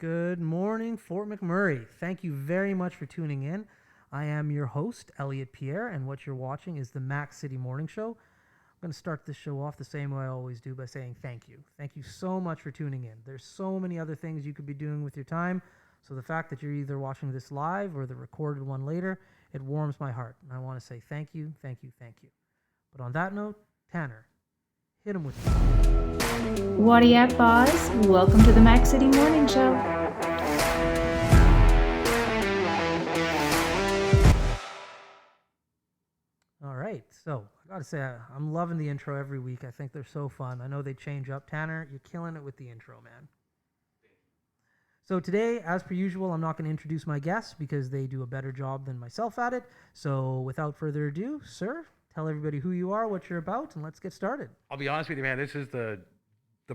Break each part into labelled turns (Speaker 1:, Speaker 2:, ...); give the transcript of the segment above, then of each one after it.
Speaker 1: Good morning, Fort McMurray. Thank you very much for tuning in. I am your host, Elliot Pierre, and what you're watching is the Mac City Morning Show. I'm going to start this show off the same way I always do by saying thank you. Thank you so much for tuning in. There's so many other things you could be doing with your time, so the fact that you're either watching this live or the recorded one later, it warms my heart. And I want to say thank you, thank you, thank you. But on that note, Tanner, hit him with me.
Speaker 2: What up, boss? Welcome to the Mac City Morning Show.
Speaker 1: All right, so I gotta say I'm loving the intro every week. I think they're so fun. I know they change up. Tanner, you're killing it with the intro, man. So today, as per usual, I'm not going to introduce my guests because they do a better job than myself at it. So without further ado, sir, tell everybody who you are, what you're about, and let's get started.
Speaker 3: I'll be honest with you, man. This is the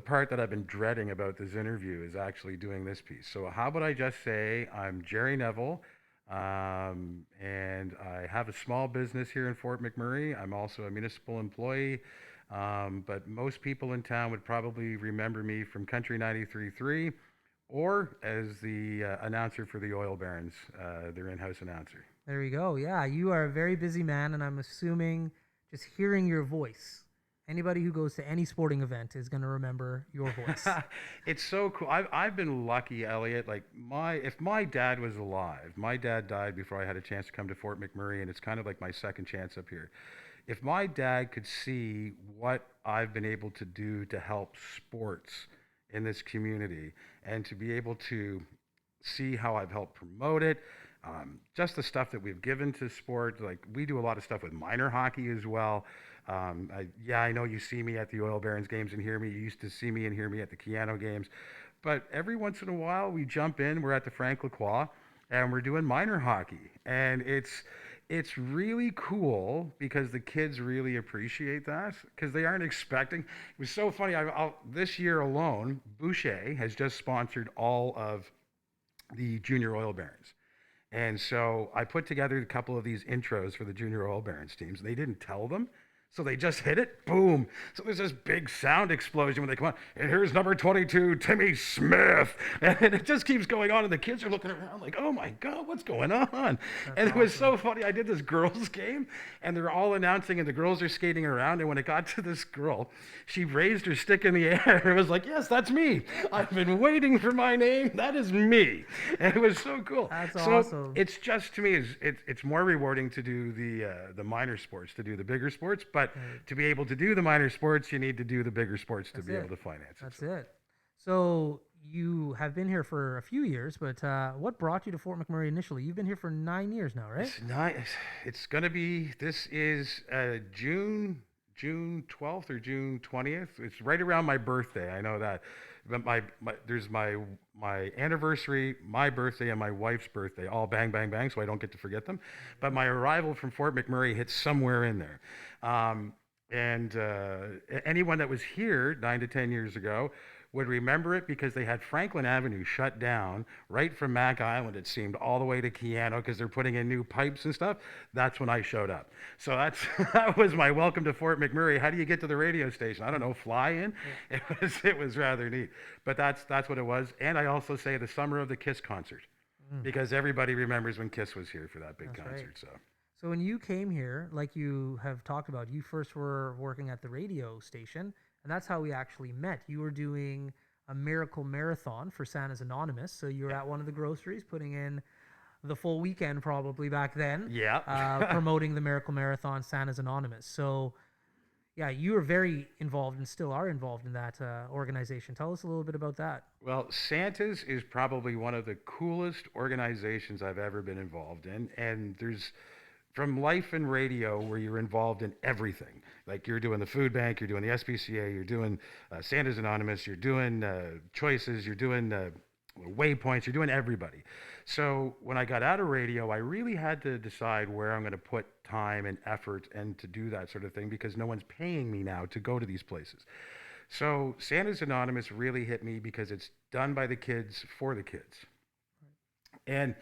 Speaker 3: part that I've been dreading about this interview is actually doing this piece. So how about I just say I'm Jerry Neville, and I have a small business here in Fort McMurray. I'm also a municipal employee, but most people in town would probably remember me from Country 93.3 or as the announcer for the Oil Barons, their in-house announcer.
Speaker 1: There you go. Yeah, you are a very busy man, and I'm assuming just hearing your voice, anybody who goes to any sporting event is going to remember your voice.
Speaker 3: It's so cool. I've been lucky, Elliot. Like if my dad was alive, my dad died before I had a chance to come to Fort McMurray, and it's kind of like my second chance up here. If my dad could see what I've been able to do to help sports in this community and to be able to see how I've helped promote it, just the stuff that we've given to sport. Like we do a lot of stuff with minor hockey as well. I know you see me at the Oil Barons games and hear me. You used to see me and hear me at the Keano games. But every once in a while we jump in, we're at the Frank Lacroix, and we're doing minor hockey. And it's really cool because the kids really appreciate that because they aren't expecting. It was so funny. This year alone, Boucher has just sponsored all of the junior Oil Barons. And so I put together a couple of these intros for the junior Oil Barons teams, and they didn't tell them. So they just hit it, boom. So there's this big sound explosion when they come on. And here's number 22, Timmy Smith. And it just keeps going on. And the kids are looking around like, oh my God, what's going on? And it was so funny. I did this girls game and they're all announcing and the girls are skating around. And when it got to this girl, she raised her stick in the air. It was like, yes, that's me. I've been waiting for my name. That is me. And it was so cool.
Speaker 1: That's
Speaker 3: so
Speaker 1: awesome.
Speaker 3: It's just, to me, it's more rewarding to do the minor sports, to do the bigger sports. But to be able to do the minor sports, you need to do the bigger sports to be able to finance it.
Speaker 1: That's it. So you have been here for a few years, but what brought you to Fort McMurray initially? You've been here for 9 years now, right?
Speaker 3: It's going to be, this is June 12th or June 20th. It's right around my birthday. I know that. But there's my anniversary, my birthday, and my wife's birthday, all bang, bang, bang, so I don't get to forget them. But my arrival from Fort McMurray hits somewhere in there. Anyone that was here 9 to 10 years ago would remember it because they had Franklin Avenue shut down right from Mac Island, it seemed, all the way to Keano because they're putting in new pipes and stuff. That's when I showed up. So that was my welcome to Fort McMurray. How do you get to the radio station? I don't know, fly in? Yeah. It was rather neat. But that's what it was. And I also say the summer of the Kiss concert because everybody remembers when Kiss was here for that big concert.
Speaker 1: Right. So when you came here, like you have talked about, you first were working at the radio station, and that's how we actually met. You were doing a miracle marathon for Santa's Anonymous, so you were at one of the groceries putting in the full weekend probably back then, promoting the miracle marathon Santa's Anonymous. So yeah, you were very involved and still are involved in that organization. Tell us a little bit about that.
Speaker 3: Well, Santa's is probably one of the coolest organizations I've ever been involved in, and there's from life and radio where you're involved in everything. Like you're doing the food bank, you're doing the SPCA, you're doing Santa's Anonymous, you're doing choices, you're doing waypoints, you're doing everybody. So when I got out of radio, I really had to decide where I'm going to put time and effort and to do that sort of thing because no one's paying me now to go to these places. So Santa's Anonymous really hit me because it's done by the kids for the kids. And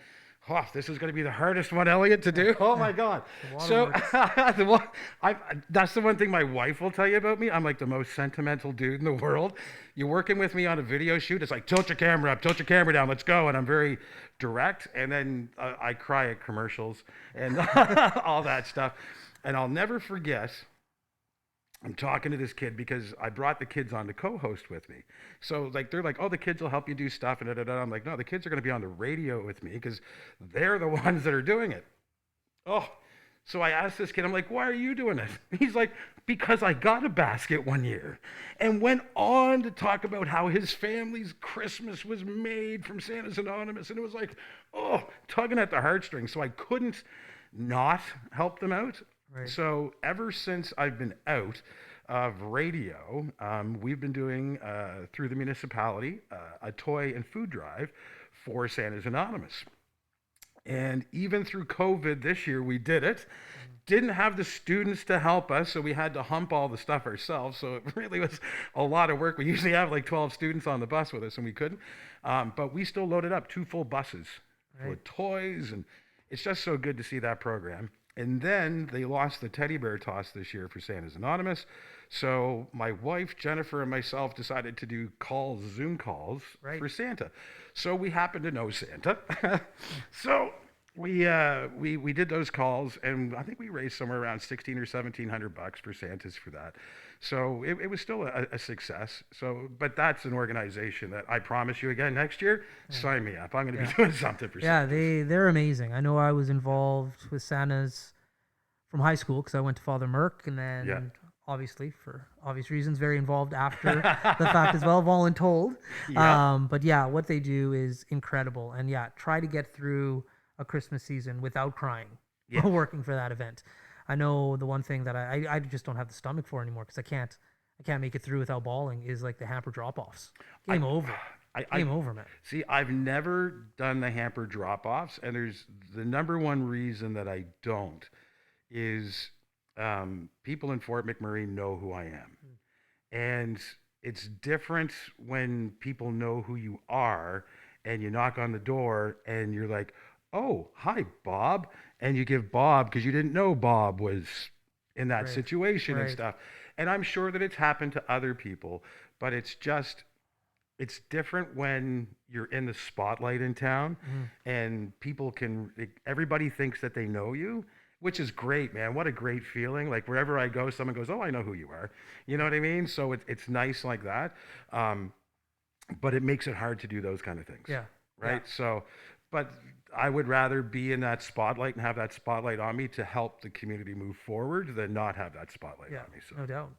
Speaker 3: Oh, this is going to be the hardest one, Elliot, to do. Oh my God. So that's the one thing my wife will tell you about me. I'm like the most sentimental dude in the world. You're working with me on a video shoot. It's like, tilt your camera up, tilt your camera down, let's go. And I'm very direct. And then I cry at commercials and all that stuff. And I'll never forget, I'm talking to this kid because I brought the kids on to co-host with me. So like they're like, oh, the kids will help you do stuff and da, da, da. I'm like, no, the kids are going to be on the radio with me because they're the ones that are doing it. Oh, so I asked this kid, I'm like, why are you doing it? He's like, because I got a basket one year, and went on to talk about how his family's Christmas was made from Santa's Anonymous. And it was like, oh, tugging at the heartstrings. So I couldn't not help them out.
Speaker 1: Right.
Speaker 3: So ever since I've been out of radio, we've been doing through the municipality a toy and food drive for Santa's Anonymous. And even through COVID this year, we did it. Didn't have the students to help us, so we had to hump all the stuff ourselves. So it really was a lot of work. We usually have like 12 students on the bus with us, and we couldn't. But we still loaded up 2 full buses full of toys, and it's just so good to see that program. And then they lost the teddy bear toss this year for Santa's Anonymous. So my wife, Jennifer, and myself decided to do Zoom calls for Santa. So we happen to know Santa. So we did those calls, and I think we raised somewhere around $1,600 or $1,700 for Santas for that. So it was still a success. So, but that's an organization that I promise you again next year, sign me up. I'm going to be doing something for Santas.
Speaker 1: Yeah, they're amazing. I know I was involved with Santas from high school because I went to Father Merck, and then obviously for obvious reasons very involved after the fact as well, voluntold. But yeah, what they do is incredible. And yeah, try to get through a Christmas season without crying working for that event. I know the one thing that I just don't have the stomach for anymore because I can't make it through without bawling is like the hamper drop-offs. Game over. Game over, man.
Speaker 3: See, I've never done the hamper drop-offs, and there's the number one reason that I don't is people in Fort McMurray know who I am. And it's different when people know who you are and you knock on the door and you're like, oh, hi, Bob. And you give Bob, because you didn't know Bob was in that situation and stuff. And I'm sure that it's happened to other people, but it's different when you're in the spotlight in town and everybody thinks that they know you, which is great, man. What a great feeling. Like wherever I go, someone goes, oh, I know who you are. You know what I mean? So it's nice like that. But it makes it hard to do those kind of things.
Speaker 1: Yeah.
Speaker 3: Right. Yeah. So, but I would rather be in that spotlight and have that spotlight on me to help the community move forward than not have that spotlight on me. So.
Speaker 1: No doubt.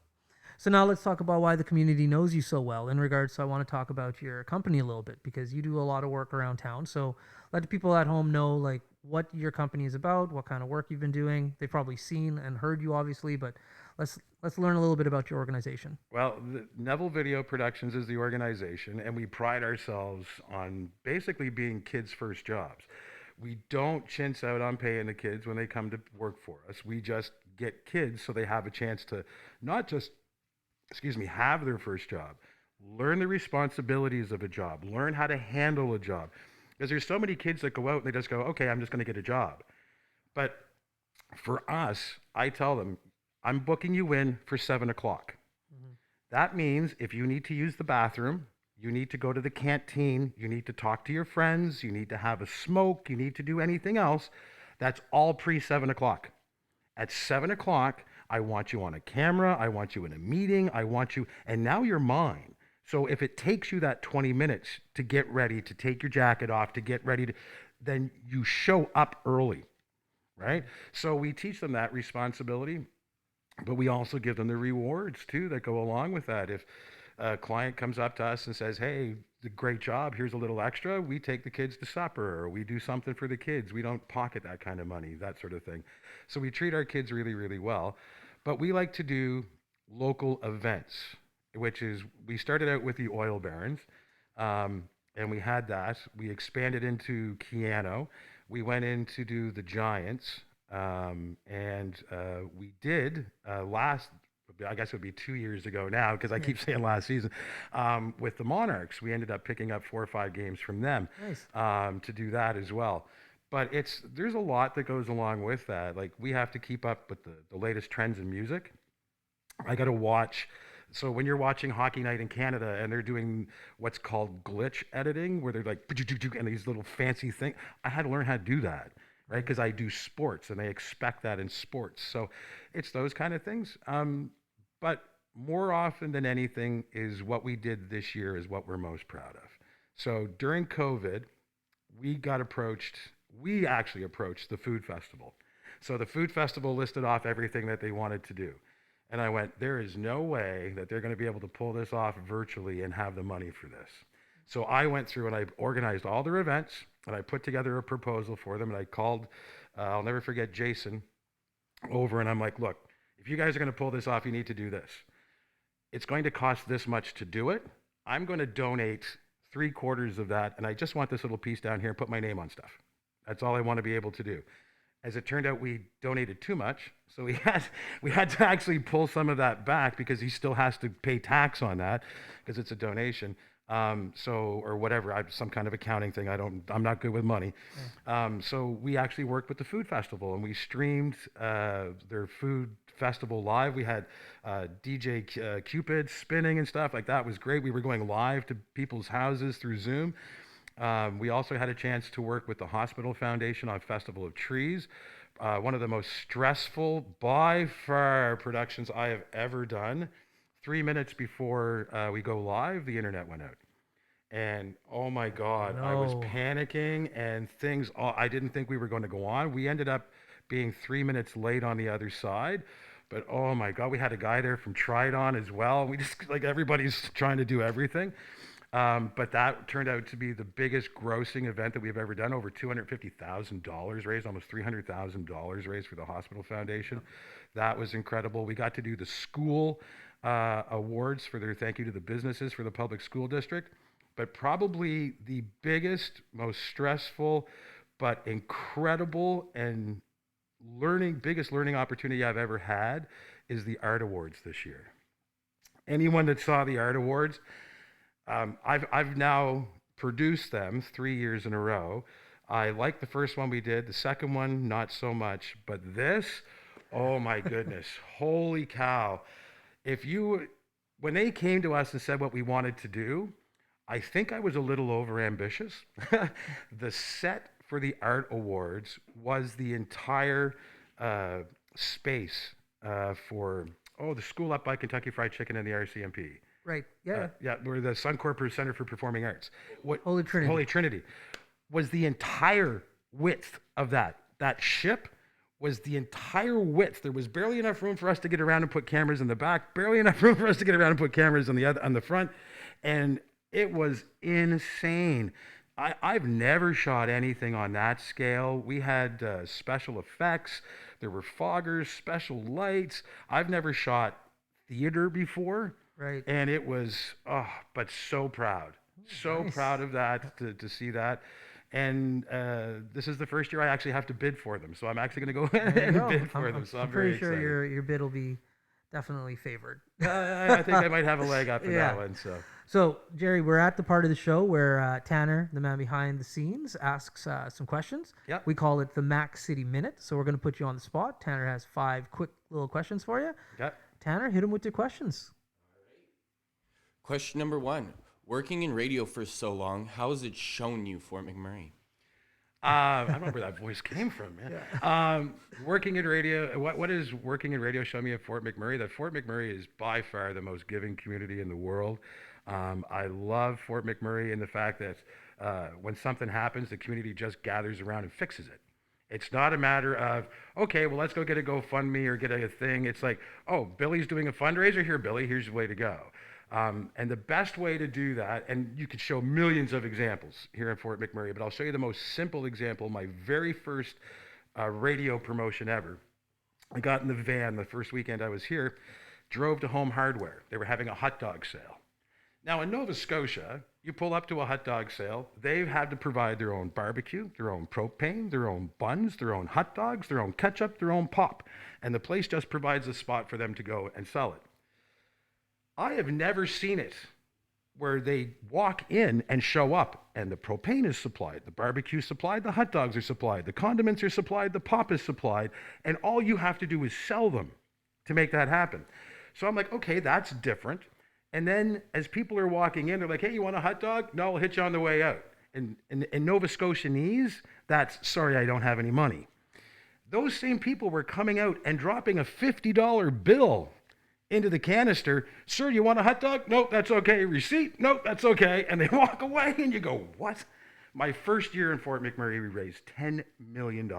Speaker 1: So now let's talk about why the community knows you so well. In regards to, I want to talk about your company a little bit because you do a lot of work around town. So let the people at home know like what your company is about, what kind of work you've been doing. They've probably seen and heard you, obviously, but let's learn a little bit about your organization.
Speaker 3: Well, Neville Video Productions is the organization, and we pride ourselves on basically being kids' first jobs. We don't chintz out on paying the kids when they come to work for us. We just get kids so they have a chance to not just have their first job, learn the responsibilities of a job, learn how to handle a job. Because there's so many kids that go out and they just go, okay, I'm just going to get a job. But for us, I tell them, I'm booking you in for 7 o'clock. That means if you need to use the bathroom, you need to go to the canteen, you need to talk to your friends, you need to have a smoke, you need to do anything else, that's all pre-7 o'clock. At 7 o'clock, I want you on a camera, I want you in a meeting, and now you're mine. So if it takes you that 20 minutes to get ready, to take your jacket off, to get ready, then you show up early, right? So we teach them that responsibility, but we also give them the rewards too that go along with that. If a client comes up to us and says, hey, great job, here's a little extra, we take the kids to supper, or we do something for the kids. We don't pocket that kind of money, that sort of thing. So we treat our kids really, really well. But we like to do local events, which is, we started out with the oil barons, and we had that. We expanded into Keano. We went in to do the Giants, and we did I guess it would be 2 years ago now, because I keep saying last season, with the Monarchs. We ended up picking up 4 or 5 games from them to do that as well. But there's a lot that goes along with that. Like we have to keep up with the latest trends in music. I got to watch. So when you're watching Hockey Night in Canada and they're doing what's called glitch editing, where they're like and these little fancy things, I had to learn how to do that, right? Because I do sports and they expect that in sports. So it's those kind of things. But more often than anything is what we did this year is what we're most proud of. So during COVID, we got approached. We actually approached the food festival. So the food festival listed off everything that they wanted to do. And I went, there is no way that they're going to be able to pull this off virtually and have the money for this. So I went through and I organized all their events and I put together a proposal for them. And I called, I'll never forget Jason over, and I'm like, look, if you guys are going to pull this off, you need to do this. It's going to cost this much to do it. I'm going to donate 3/4 of that. And I just want this little piece down here and put my name on stuff. That's all I want to be able to do. As it turned out, we donated too much, so we had to actually pull some of that back because he still has to pay tax on that because it's a donation. Or whatever, some kind of accounting thing. I'm not good with money. So we actually worked with the food festival and we streamed their food festival live. We had DJ Cupid spinning and stuff like that. It was great. We were going live to people's houses through Zoom. We also had a chance to work with the Hospital Foundation on Festival of Trees, one of the most stressful, by far, productions I have ever done. 3 minutes before we go live, the internet went out. And oh my God, I was panicking and things, I didn't think we were going to go on. We ended up being 3 minutes late on the other side. But oh my God, we had a guy there from Tridon as well. We just, like, everybody's trying to do everything. But that turned out to be the biggest grossing event that we've ever done. Over $250,000 raised, almost $300,000 raised for the Hospital Foundation. That was incredible. We got to do the school awards for their thank you to the businesses for the public school district. But probably the biggest, most stressful, but incredible and biggest learning opportunity I've ever had is the art awards this year. Anyone that saw the art awards, I've now produced them 3 years in a row. I liked the first one we did. The second one, not so much. But this, oh my goodness, holy cow. When they came to us and said what we wanted to do, I think I was a little over ambitious. The set for the art awards was the entire space for the school up by Kentucky Fried Chicken and the RCMP.
Speaker 1: Right. Yeah.
Speaker 3: We're the Suncorp Center for Performing Arts.
Speaker 1: Holy Trinity
Speaker 3: Was the entire width of that. That ship was the entire width. There was barely enough room for us to get around and put cameras in the back. Barely enough room for us to get around and put cameras on the front, and it was insane. I've never shot anything on that scale. We had special effects. There were foggers, special lights. I've never shot theater before.
Speaker 1: Right.
Speaker 3: And it was, but so proud. So nice. Proud of that, to see that. And this is the first year I actually have to bid for them. So I'm actually going to go and bid for them. So I'm very excited.
Speaker 1: I'm pretty sure your bid will be definitely favored.
Speaker 3: I think I might have a leg up in that one.
Speaker 1: So, Jerry, we're at the part of the show where Tanner, the man behind the scenes, asks some questions.
Speaker 3: Yep.
Speaker 1: We call it the Mac City Minute. So we're going to put you on the spot. Tanner has 5 quick little questions for you.
Speaker 3: Yep.
Speaker 1: Tanner, hit him with your questions.
Speaker 4: Question number 1. Working in radio for so long, how has it shown you Fort McMurray?
Speaker 3: I don't know where that voice came from, man. Yeah. Working in radio, what is working in radio show me at Fort McMurray? That Fort McMurray is by far the most giving community in the world. I love Fort McMurray in the fact that when something happens, the community just gathers around and fixes it. It's not a matter of, okay, well, let's go get a GoFundMe or get a thing. It's like, oh, Billy's doing a fundraiser. Here, Billy, here's the way to go. And the best way to do that, and you could show millions of examples here at Fort McMurray, but I'll show you the most simple example. My very first radio promotion ever. I got in the van the first weekend I was here, drove to Home Hardware. They were having a hot dog sale. Now in Nova Scotia, you pull up to a hot dog sale, they've had to provide their own barbecue, their own propane, their own buns, their own hot dogs, their own ketchup, their own pop. And the place just provides a spot for them to go and sell it. I have never seen it where they walk in and show up, and the propane is supplied, the barbecue supplied, the hot dogs are supplied, the condiments are supplied, the pop is supplied, and all you have to do is sell them to make that happen. So I'm like, okay, that's different. And then as people are walking in, they're like, hey, you want a hot dog? No, I'll hit you on the way out. And in Nova Scotianese, that's sorry, I don't have any money. Those same people were coming out and dropping a $50 bill into the canister. Sir, you want a hot dog? Nope, that's okay. Receipt? Nope, that's okay. And they walk away and you go, what? My first year in Fort McMurray, we raised $10 million.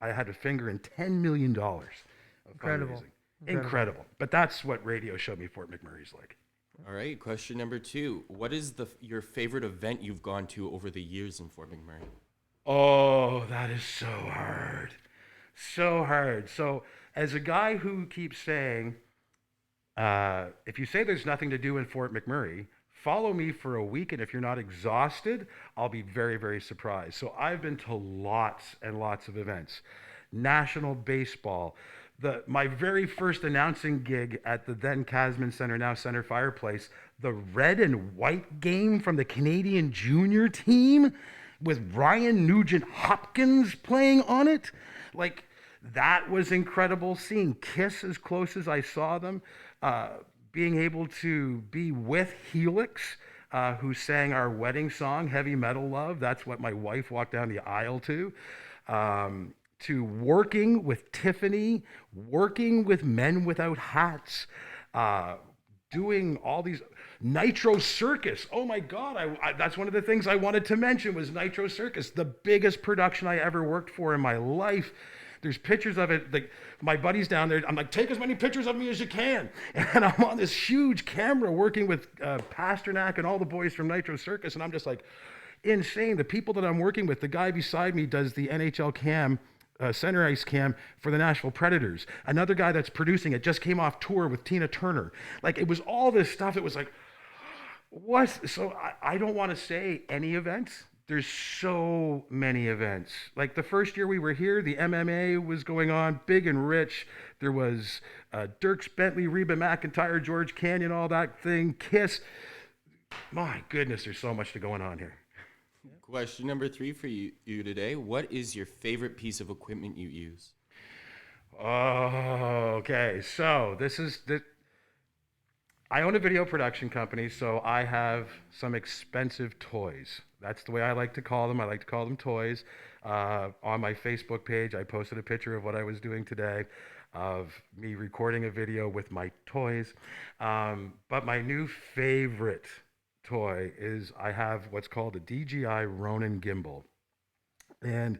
Speaker 3: I had a finger in $10 million of
Speaker 1: Incredible.
Speaker 3: fundraising. Incredible. But that's what radio showed me Fort McMurray's like.
Speaker 4: All right, question number 2. What is your favorite event you've gone to over the years in Fort McMurray?
Speaker 3: Oh, that is so hard. So hard. So as a guy who keeps saying, if you say there's nothing to do in Fort McMurray, follow me for a week, and if you're not exhausted, I'll be very, very surprised. So I've been to lots and lots of events. National baseball. My very first announcing gig at the then Casman Center, now Center Fireplace, the red and white game from the Canadian junior team with Ryan Nugent Hopkins playing on it. Like, that was incredible. Seeing Kiss as close as I saw them. Being able to be with Helix, who sang our wedding song, Heavy Metal Love. That's what my wife walked down the aisle to. To working with Tiffany, working with Men Without Hats, doing all these Nitro Circus. Oh my God, that's one of the things I wanted to mention was Nitro Circus, the biggest production I ever worked for in my life. There's pictures of it. Like, my buddy's down there. I'm like, take as many pictures of me as you can. And I'm on this huge camera working with Pasternak and all the boys from Nitro Circus. And I'm just like, insane. The people that I'm working with, the guy beside me does the NHL cam, center ice cam for the Nashville Predators. Another guy that's producing it just came off tour with Tina Turner. Like, it was all this stuff. It was like, what? So I don't want to say any events. There's so many events. Like, the first year we were here, the MMA was going on, big and rich. There was Dierks Bentley, Reba McEntire, George Canyon, all that thing, Kiss. My goodness, there's so much going on here.
Speaker 4: Question number 3 for you today. What is your favorite piece of equipment you use?
Speaker 3: Oh, okay. So I own a video production company, so I have some expensive toys. That's the way I like to call them. I like to call them toys. On my Facebook page, I posted a picture of what I was doing today, of me recording a video with my toys. But my new favorite toy is I have what's called a DJI Ronin gimbal. And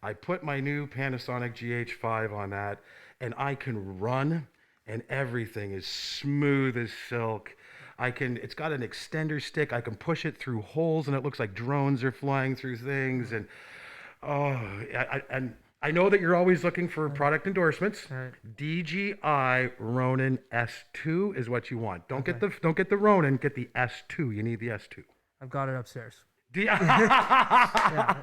Speaker 3: I put my new Panasonic GH5 on that, and I can run, and everything is smooth as silk. It's got an extender stick. I can push it through holes, and it looks like drones are flying through things. And I know that you're always looking for product endorsements.
Speaker 1: Right.
Speaker 3: DJI Ronin S2 is what you want. Don't get the Ronin. Get the S2. You need the S2.
Speaker 1: I've got it upstairs.
Speaker 3: Yeah,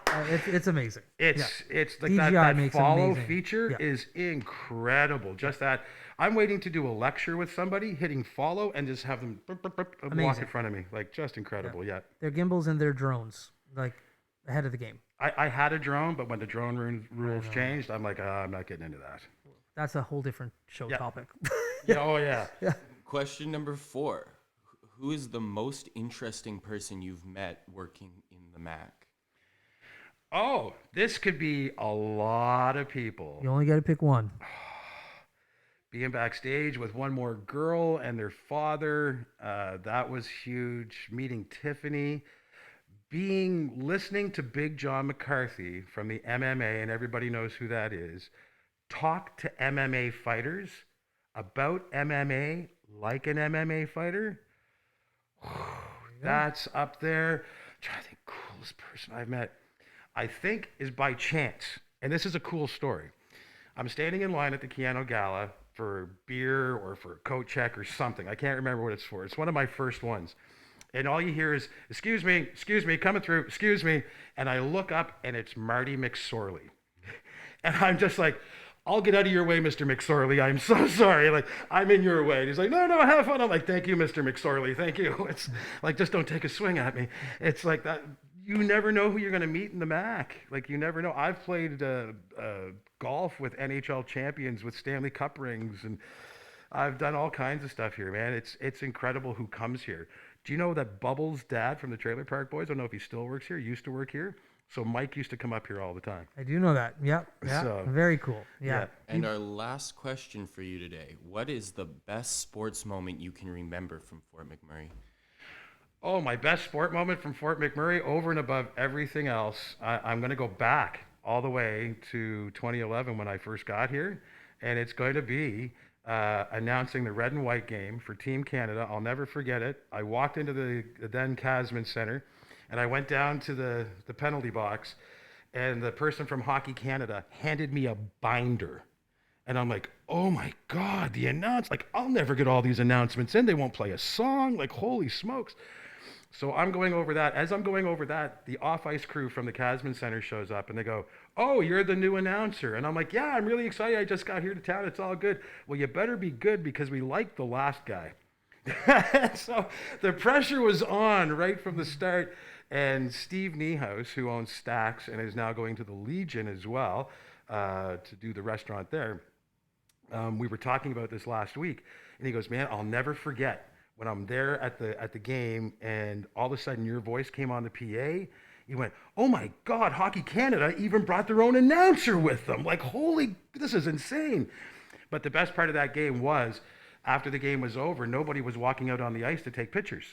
Speaker 1: It's amazing.
Speaker 3: It's like
Speaker 1: DJI
Speaker 3: that
Speaker 1: makes
Speaker 3: follow
Speaker 1: amazing.
Speaker 3: feature is incredible. Just that. I'm waiting to do a lecture with somebody, hitting follow, and just have them walk
Speaker 1: Amazing.
Speaker 3: in front of me. Like, just incredible. Yeah.
Speaker 1: Their gimbals and their drones, like, ahead of the game.
Speaker 3: I had a drone, but when the drone rules changed, I'm like, I'm not getting into that.
Speaker 1: That's a whole different show topic.
Speaker 3: Yeah, oh yeah.
Speaker 4: Question number 4. Who is the most interesting person you've met working in the Mac?
Speaker 3: Oh, this could be a lot of people.
Speaker 1: You only got to pick one.
Speaker 3: Being backstage with one more girl and their father, that was huge. Meeting Tiffany, listening to Big John McCarthy from the MMA, and everybody knows who that is, talk to MMA fighters about MMA like an MMA fighter. That's up there. I'm trying to think, coolest person I've met, I think, is by chance. And this is a cool story. I'm standing in line at the Keanu Gala for beer or for a coat check or something. I can't remember what it's for. It's one of my first ones. And all you hear is, excuse me, coming through, excuse me. And I look up and it's Marty McSorley. And I'm just like, I'll get out of your way, Mr. McSorley. I'm so sorry. Like, I'm in your way. And he's like, no, have fun. I'm like, thank you, Mr. McSorley. Thank you. It's like, just don't take a swing at me. It's like that. You never know who you're going to meet in the MAC. Like, you never know. I've played golf with NHL champions with Stanley Cup rings, and I've done all kinds of stuff here, man. It's incredible who comes here. Do you know that Bubbles' dad from the Trailer Park Boys, I don't know if he still works here, used to work here. So Mike used to come up here all the time.
Speaker 1: I do know that. Yep. Yeah.
Speaker 3: So,
Speaker 1: very cool. Yeah.
Speaker 4: And our last question for you today. What is the best sports moment you can remember from Fort McMurray?
Speaker 3: Oh, my best sport moment from Fort McMurray, over and above everything else, I'm going to go back all the way to 2011 when I first got here. And it's going to be announcing the red and white game for Team Canada. I'll never forget it. I walked into the then Casman Center, and I went down to the penalty box, and the person from Hockey Canada handed me a binder. And I'm like, oh my God, I'll never get all these announcements in. They won't play a song. Like, holy smokes. So I'm going over that. As I'm going over that, the off-ice crew from the Casman Center shows up, and they go, oh, you're the new announcer. And I'm like, yeah, I'm really excited. I just got here to town. It's all good. Well, you better be good because we like the last guy. So the pressure was on right from the start. And Steve Niehaus, who owns Stax and is now going to the Legion as well to do the restaurant there, we were talking about this last week, and he goes, man, I'll never forget when I'm there at the game, and all of a sudden your voice came on the PA. He went, oh my God, Hockey Canada even brought their own announcer with them. Like, this is insane. But the best part of that game was, after the game was over, nobody was walking out on the ice to take pictures.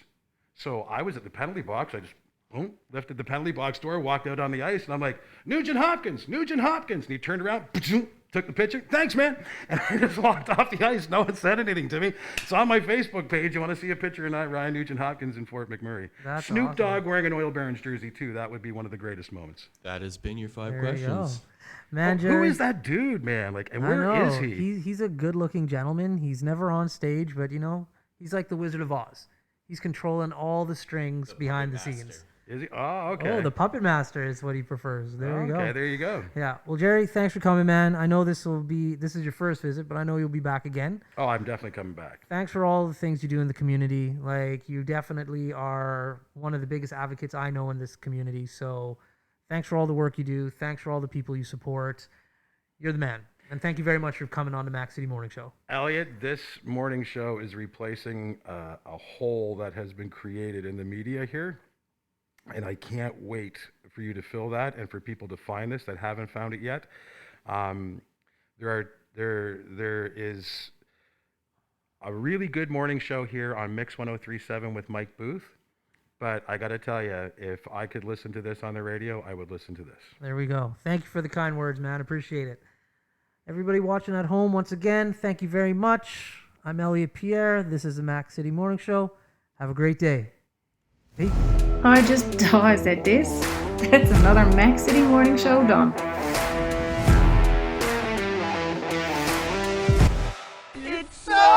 Speaker 3: So I was at the penalty box. I just lifted the penalty box door, walked out on the ice, and I'm like, Nugent Hopkins. And he turned around, took the picture. Thanks, man. And I just walked off the ice. No one said anything to me. It's on my Facebook page. You want to see a picture of Ryan Nugent Hopkins in Fort McMurray.
Speaker 1: That's
Speaker 3: Snoop
Speaker 1: awesome.
Speaker 3: Dogg wearing an Oil Barons jersey, too. That would be one of the greatest moments.
Speaker 4: That has been your 5
Speaker 1: There
Speaker 4: questions.
Speaker 1: you go. Man,
Speaker 3: Who
Speaker 1: Jerry,
Speaker 3: is that dude, man? Like, and
Speaker 1: I
Speaker 3: where is
Speaker 1: know.
Speaker 3: he?
Speaker 1: He's a good-looking gentleman. He's never on stage, but, he's like the Wizard of Oz. He's controlling all the strings behind the
Speaker 4: puppet
Speaker 1: scenes.
Speaker 4: master.
Speaker 3: Is he? Oh, okay.
Speaker 1: Oh, the puppet master is what he prefers. There you go.
Speaker 3: Okay, there you go.
Speaker 1: Yeah. Well, Jerry, thanks for coming, man. I know this is your first visit, but I know you'll be back again.
Speaker 3: Oh, I'm definitely coming back.
Speaker 1: Thanks for all the things you do in the community. Like, you definitely are one of the biggest advocates I know in this community. So thanks for all the work you do. Thanks for all the people you support. You're the man. And thank you very much for coming on the Mac City Morning Show.
Speaker 3: Elliot, this morning show is replacing a hole that has been created in the media here. And I can't wait for you to fill that and for people to find this that haven't found it yet. There is a really good morning show here on Mix 103.7 with Mike Booth. But I got to tell you, if I could listen to this on the radio, I would listen to this.
Speaker 1: There we go. Thank you for the kind words, man. Appreciate it. Everybody watching at home, once again, thank you very much. I'm Elliot Pierre. This is the Mac City Morning Show. Have a great day. Peace.
Speaker 2: I said this. That's another Mac City Morning Show done.
Speaker 5: It's so